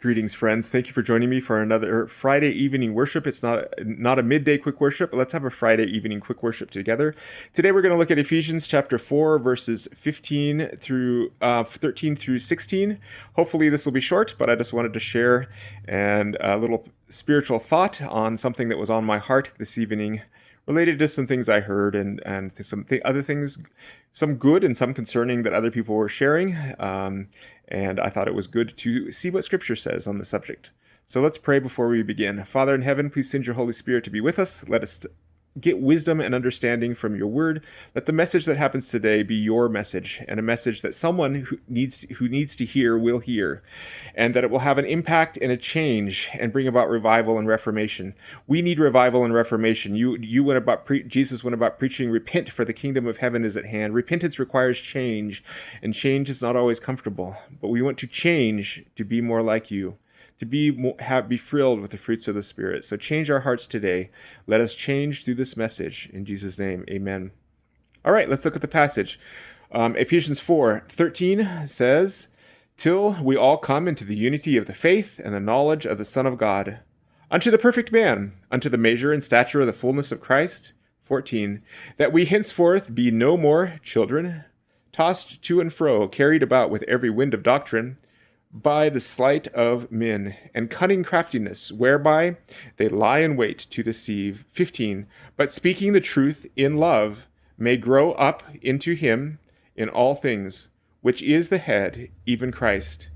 Greetings, friends. Thank you for joining me for another Friday evening worship. It's not a midday quick worship, but let's have a Friday evening quick worship together. Today we're going to look at Ephesians chapter 4, verses 13 through 16. Hopefully this will be short, but I just wanted to share a little spiritual thought on something that was on my heart this evening, related to some things I heard and other things, some good and some concerning that other people were sharing. And I thought it was good to see what Scripture says on the subject. So let's pray before we begin. Father in heaven, please send your Holy Spirit to be with us. Let us get wisdom and understanding from your word. Let the message that happens today be your message, and a message that someone who needs to hear will hear, and that it will have an impact and a change and bring about revival and reformation. We need revival and reformation. Jesus went about preaching, repent, for the kingdom of heaven is at hand. Repentance requires change, and change is not always comfortable, but we want to change to be more like you, to be filled with the fruits of the Spirit. So change our hearts today. Let us change through this message. In Jesus' name, amen. All right, let's look at the passage. Ephesians 4:13 says, "Till we all come into the unity of the faith and the knowledge of the Son of God, unto the perfect man, unto the measure and stature of the fullness of Christ." 14, "That we henceforth be no more children, tossed to and fro, carried about with every wind of doctrine, by the sleight of men, and cunning craftiness, whereby they lie in wait to deceive." 15, "But speaking the truth in love, may grow up into him in all things, which is the head, even Christ."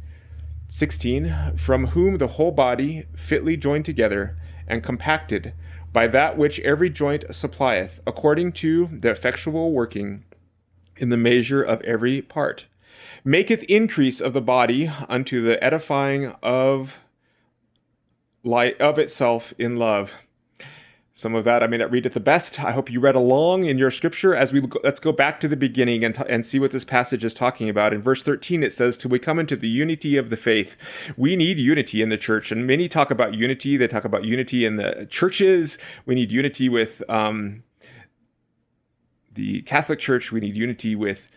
16, "From whom the whole body, fitly joined together, and compacted, by that which every joint supplieth, according to the effectual working in the measure of every part, maketh increase of the body unto the edifying of itself in love." Some of that I may not read at the best. I hope you read along in your scripture. Let's go back to the beginning and see what this passage is talking about. In verse 13, it says, "Till we come into the unity of the faith." We need unity in the church, and many talk about unity. They talk about unity in the churches. We need unity with the Catholic Church. We need unity with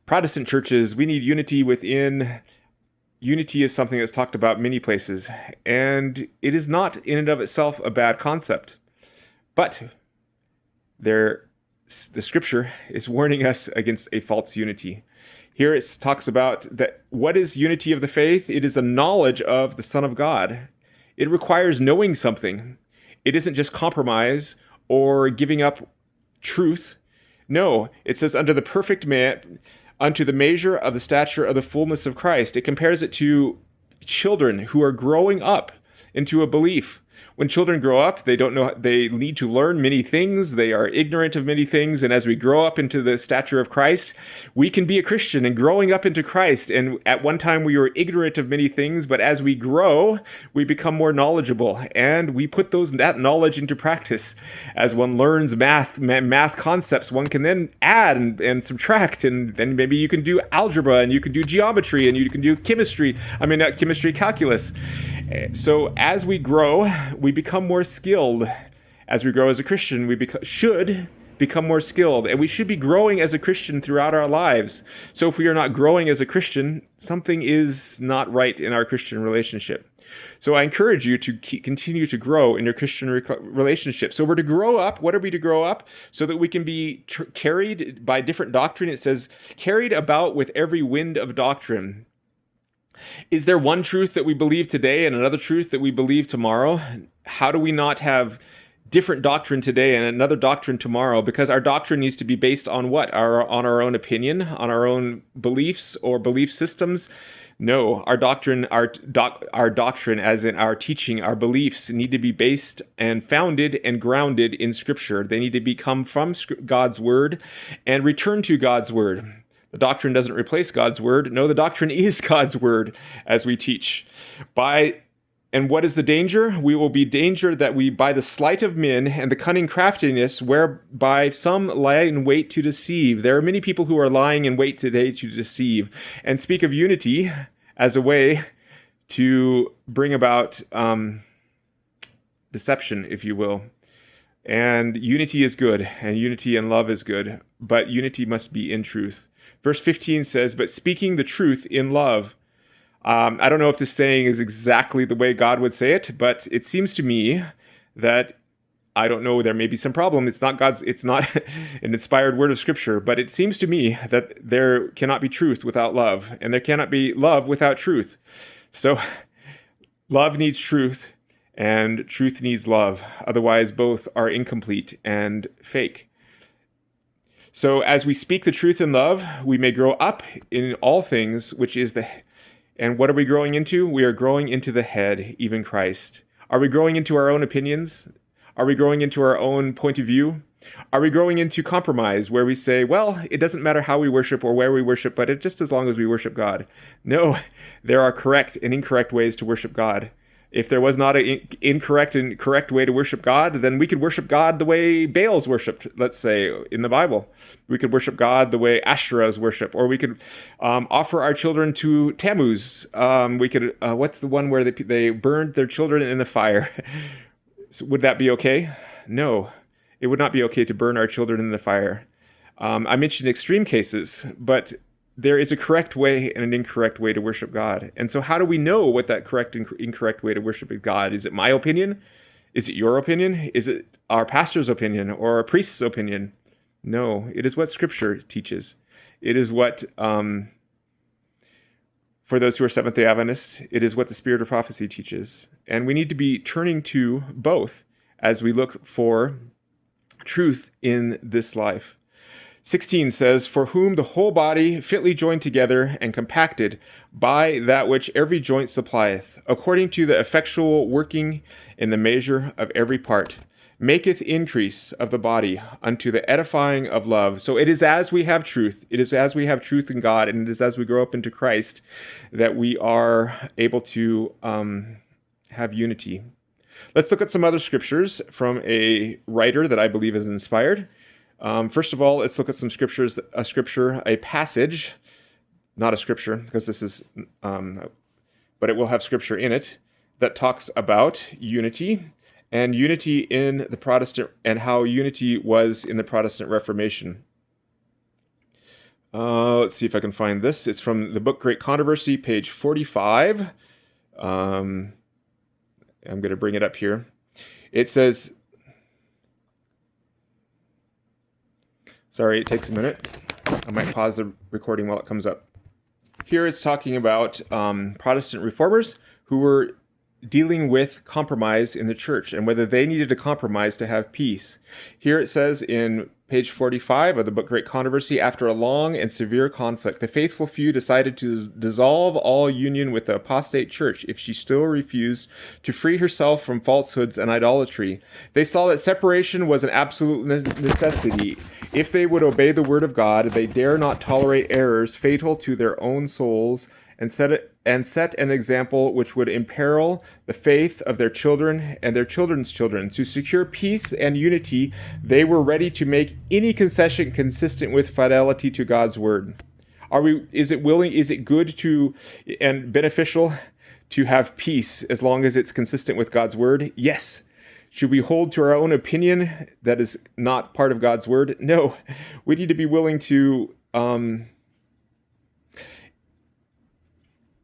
Protestant churches. We need unity within. Unity is something that's talked about many places, and it is not in and of itself a bad concept. But the scripture is warning us against a false unity. Here it talks about that. What is unity of the faith? It is a knowledge of the Son of God. It requires knowing something. It isn't just compromise or giving up truth. No, it says unto the perfect man, unto the measure of the stature of the fullness of Christ. It compares it to children who are growing up into a belief. When children grow up, they don't know, they need to learn many things. They are ignorant of many things. And as we grow up into the stature of Christ, we can be a Christian and growing up into Christ. And at one time we were ignorant of many things, but as we grow, we become more knowledgeable, and we put that knowledge into practice. As one learns math concepts, one can then add and subtract, and then maybe you can do algebra, and you can do geometry, and you can do calculus. So as we grow, we become more skilled. As we grow as a Christian, we should become more skilled, and we should be growing as a Christian throughout our lives. So if we are not growing as a Christian, something is not right in our Christian relationship. So I encourage you to continue to grow in your Christian relationship. So we're to grow up. What are we to grow up? So that we can be carried by different doctrine. It says, carried about with every wind of doctrine. Is there one truth that we believe today and another truth that we believe tomorrow? How do we not have different doctrine today and another doctrine tomorrow? Because our doctrine needs to be based on what? On our own opinion, on our own beliefs or belief systems? No, our doctrine, as in our teaching, our beliefs need to be based and founded and grounded in Scripture. They need to come from God's Word and return to God's Word. The doctrine doesn't replace God's word. No, the doctrine is God's word as we teach. And what is the danger? We will be danger that we, by the sleight of men and the cunning craftiness, whereby some lie in wait to deceive. There are many people who are lying in wait today to deceive, and speak of unity as a way to bring about deception, if you will. And unity is good, and unity and love is good, but unity must be in truth. Verse 15 says, "But speaking the truth in love, I don't know if this saying is exactly the way God would say it, but it seems to me that I don't know, there may be some problem. It's not an inspired word of scripture, but it seems to me that there cannot be truth without love, and there cannot be love without truth. So love needs truth, and truth needs love. Otherwise, both are incomplete and fake. So as we speak the truth in love, we may grow up in all things, and what are we growing into? We are growing into the head, even Christ. Are we growing into our own opinions? Are we growing into our own point of view? Are we growing into compromise where we say, well, it doesn't matter how we worship or where we worship, but just as long as we worship God? No, there are correct and incorrect ways to worship God. If there was not an incorrect and correct way to worship God, then we could worship God the way Baal's worshipped, let's say, in the Bible. We could worship God the way Asherah's worship, or we could offer our children to Tammuz. What's the one where they burned their children in the fire? So would that be okay? No, it would not be okay to burn our children in the fire. I mentioned extreme cases, but there is a correct way and an incorrect way to worship God. And so how do we know what that correct and incorrect way to worship God? Is it my opinion? Is it your opinion? Is it our pastor's opinion or a priest's opinion? No, it is what Scripture teaches. It is what, for those who are Seventh-day Adventists, it is what the Spirit of Prophecy teaches. And we need to be turning to both as we look for truth in this life. 16 says, for whom the whole body fitly joined together and compacted by that which every joint supplieth, according to the effectual working in the measure of every part, maketh increase of the body unto the edifying of love. So it is as we have truth, it is as we have truth in God, and it is as we grow up into Christ that we are able to have unity. Let's look at some other scriptures from a writer that I believe is inspired. First of all, let's look at some scriptures, a passage, not a scripture, because this is, but it will have scripture in it, that talks about unity, and unity in the Protestant, and how unity was in the Protestant Reformation. Let's see if I can find this. It's from the book Great Controversy, page 45. I'm going to bring it up here. It says, sorry, it takes a minute. I might pause the recording while it comes up. Here it's talking about Protestant reformers who were dealing with compromise in the church and whether they needed to compromise to have peace. Here it says in page 45 of the book Great Controversy, after a long and severe conflict, the faithful few decided to dissolve all union with the apostate church if she still refused to free herself from falsehoods and idolatry. They saw that separation was an absolute necessity. If they would obey the word of God, they dare not tolerate errors fatal to their own souls and set an example which would imperil the faith of their children and their children's children. To secure peace and unity, they were ready to make any concession consistent with fidelity to God's word. Is it good to and beneficial to have peace as long as it's consistent with God's word? Yes. Should we hold to our own opinion that is not part of God's word? No. We need to be willing to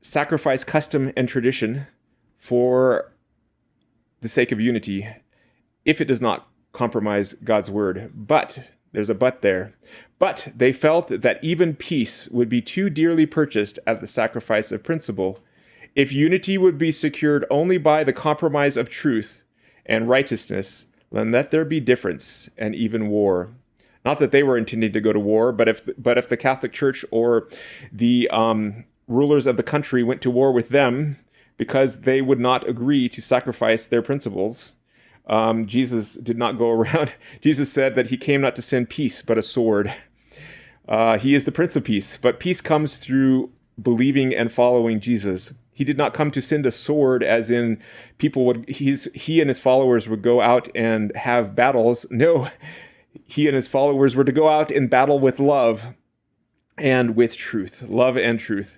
sacrifice custom and tradition for the sake of unity if it does not compromise God's word. But there's a but there. But they felt that even peace would be too dearly purchased at the sacrifice of principle. If unity would be secured only by the compromise of truth and righteousness, then let there be difference and even war. Not that they were intending to go to war, but if the Catholic Church or the rulers of the country went to war with them because they would not agree to sacrifice their principles. Jesus did not go around. Jesus said that he came not to send peace, but a sword. He is the Prince of Peace, but peace comes through believing and following Jesus. He did not come to send a sword as in he and his followers would go out and have battles. No, he and his followers were to go out and battle with love and with truth, love and truth.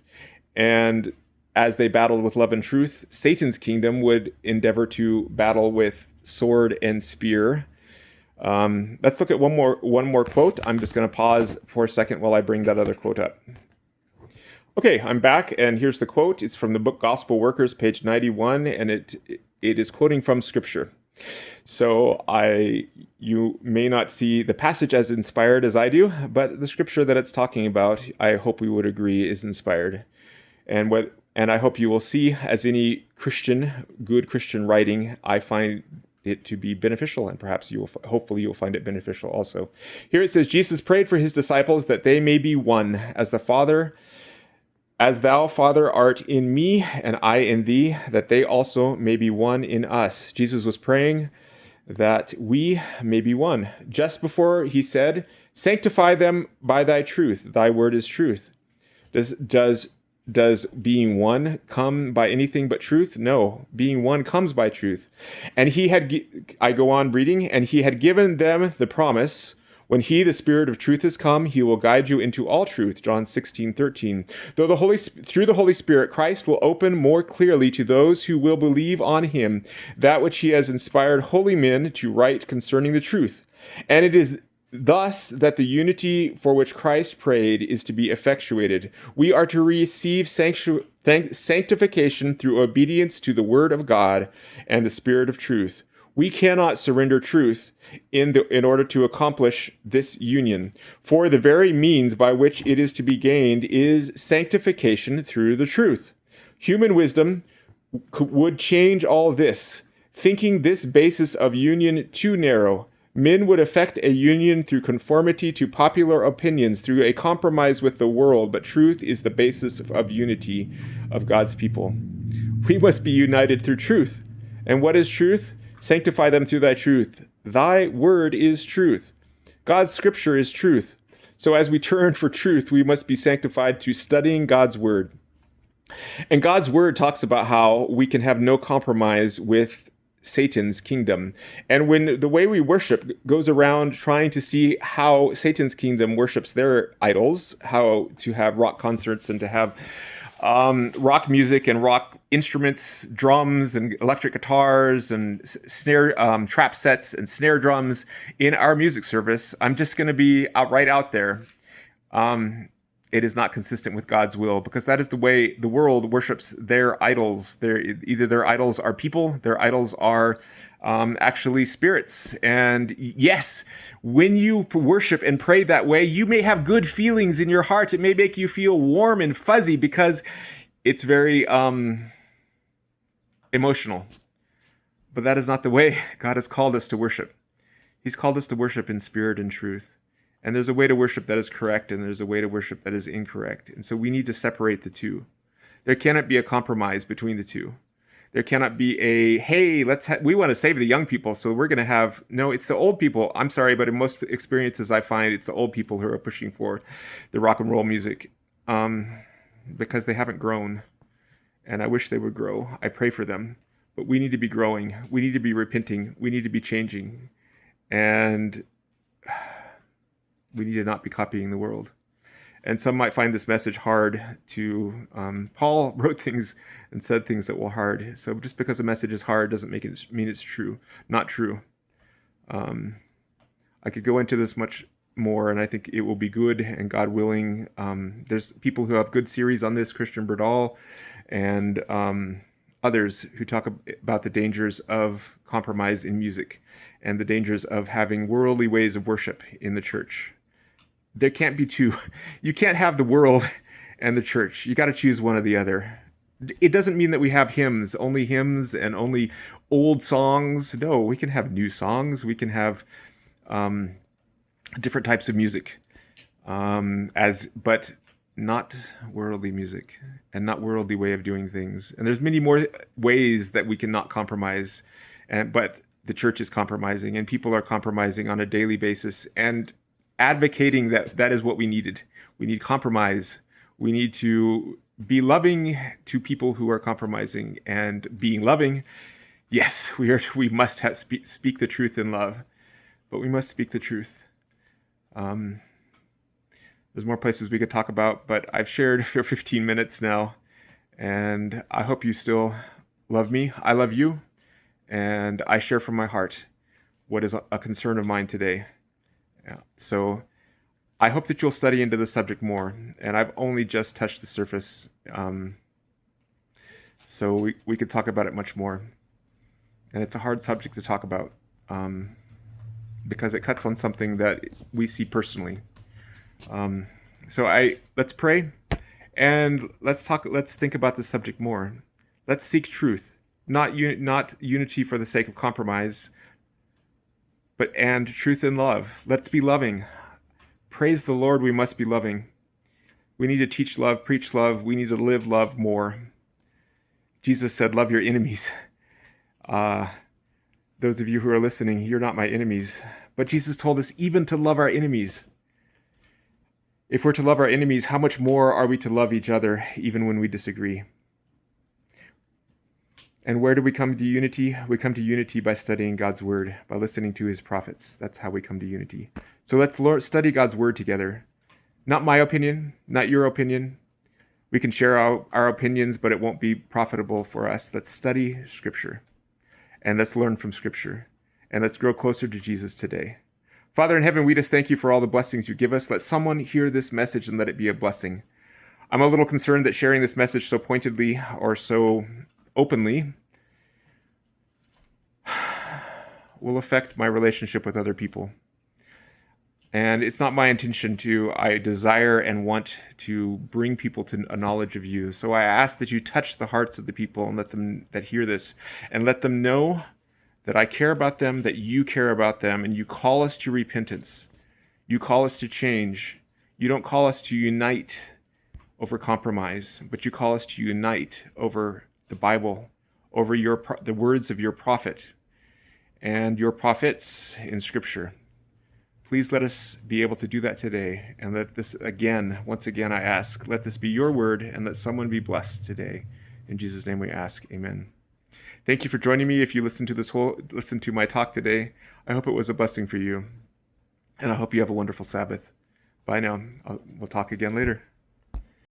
And as they battled with love and truth, Satan's kingdom would endeavor to battle with sword and spear. Let's look at one more quote. I'm just going to pause for a second while I bring that other quote up. Okay, I'm back, and here's the quote. It's from the book Gospel Workers, page 91, and it is quoting from Scripture. So you may not see the passage as inspired as I do, but the Scripture that it's talking about, I hope we would agree, is inspired. And I hope you will see, as any good Christian writing, I find it to be beneficial, and perhaps hopefully you'll find it beneficial also. Here it says, Jesus prayed for his disciples that they may be one, as thou, Father, art in me, and I in thee, that they also may be one in us. Jesus was praying that we may be one. Just before he said, sanctify them by thy truth. Thy word is truth. Does being one come by anything but truth? No, being one comes by truth. And I go on reading, and he had given them the promise, when he, the Spirit of truth, has come, he will guide you into all truth. John 16:13. Through the Holy Spirit, Christ will open more clearly to those who will believe on him that which he has inspired holy men to write concerning the truth. And it is thus that the unity for which Christ prayed is to be effectuated. We are to receive sanctification through obedience to the Word of God and the Spirit of truth. We cannot surrender truth in order to accomplish this union, for the very means by which it is to be gained is sanctification through the truth. Human wisdom would change all this, thinking this basis of union too narrow. Men would effect a union through conformity to popular opinions, through a compromise with the world, but truth is the basis of unity of God's people. We must be united through truth. And what is truth? Sanctify them through thy truth. Thy word is truth. God's scripture is truth. So as we turn for truth, we must be sanctified through studying God's word. And God's word talks about how we can have no compromise with Satan's kingdom. And when the way we worship goes around trying to see how Satan's kingdom worships their idols, how to have rock concerts and to have rock music and rock instruments, drums and electric guitars and snare trap sets and snare drums in our music service, I'm just going to be right out there. It is not consistent with God's will, because that is the way the world worships their idols. Either their idols are people, their idols are actually spirits. And yes, when you worship and pray that way, you may have good feelings in your heart. It may make you feel warm and fuzzy because it's very emotional. But that is not the way God has called us to worship. He's called us to worship in spirit and truth. And there's a way to worship that is correct, and there's a way to worship that is incorrect. And so we need to separate the two. There cannot be a compromise between the two. There cannot be hey, we want to save the young people, so we're going to have, no, it's the old people. I'm sorry, but in most experiences I find it's the old people who are pushing for the rock and roll music because they haven't grown. And I wish they would grow. I pray for them. But we need to be growing. We need to be repenting. We need to be changing. And we need to not be copying the world. And some might find this message hard to, Paul wrote things and said things that were hard. So just because a message is hard doesn't mean it's true. Not true. I could go into this much more, and I think it will be good, and God willing. There's people who have good series on this, Christian Berdal, and others who talk about the dangers of compromise in music and the dangers of having worldly ways of worship in the church. There can't be two. You can't have the world and the church. You got to choose one or the other. It doesn't mean that we have hymns and only old songs. No, we can have new songs. We can have different types of music, but not worldly music and not worldly way of doing things. And there's many more ways that we can not compromise, but the church is compromising, and people are compromising on a daily basis and advocating that is what we needed. We need compromise. We need to be loving to people who are compromising, and being loving. Yes, we must speak the truth in love, but we must speak the truth. There's more places we could talk about, but I've shared for 15 minutes now, and I hope you still love me. I love you, and I share from my heart what is a concern of mine today. Yeah. So I hope that you'll study into the subject more, and I've only just touched the surface, so we could talk about it much more. And it's a hard subject to talk about because it cuts on something that we see personally. So let's pray, and let's think about this subject more. Let's seek truth, not unity for the sake of compromise, and truth and love. Let's be loving. Praise the Lord, we must be loving. We need to teach love, preach love. We need to live love more. Jesus said, love your enemies. Those of you who are listening, you're not my enemies. But Jesus told us even to love our enemies. If we're to love our enemies, how much more are we to love each other, even when we disagree? And where do we come to unity? We come to unity by studying God's word, by listening to his prophets. That's how we come to unity. So let's study God's word together. Not my opinion, not your opinion. We can share our opinions, but it won't be profitable for us. Let's study Scripture, and let's learn from Scripture, and let's grow closer to Jesus today. Father in heaven, we just thank you for all the blessings you give us. Let someone hear this message and let it be a blessing. I'm a little concerned that sharing this message so pointedly or so openly will affect my relationship with other people. And it's not my intention I desire and want to bring people to a knowledge of you. So I ask that you touch the hearts of the people and let them that hear this, and let them know that I care about them, that you care about them, and you call us to repentance. You call us to change. You don't call us to unite over compromise, but you call us to unite over the Bible, over the words of your prophet and your prophets in Scripture. Please let us be able to do that today. And let this once again, I ask, let this be your word, and let someone be blessed today. In Jesus' name we ask, amen. Thank you for joining me. If you listen to my talk today, I hope it was a blessing for you. And I hope you have a wonderful Sabbath. Bye now. We'll talk again later.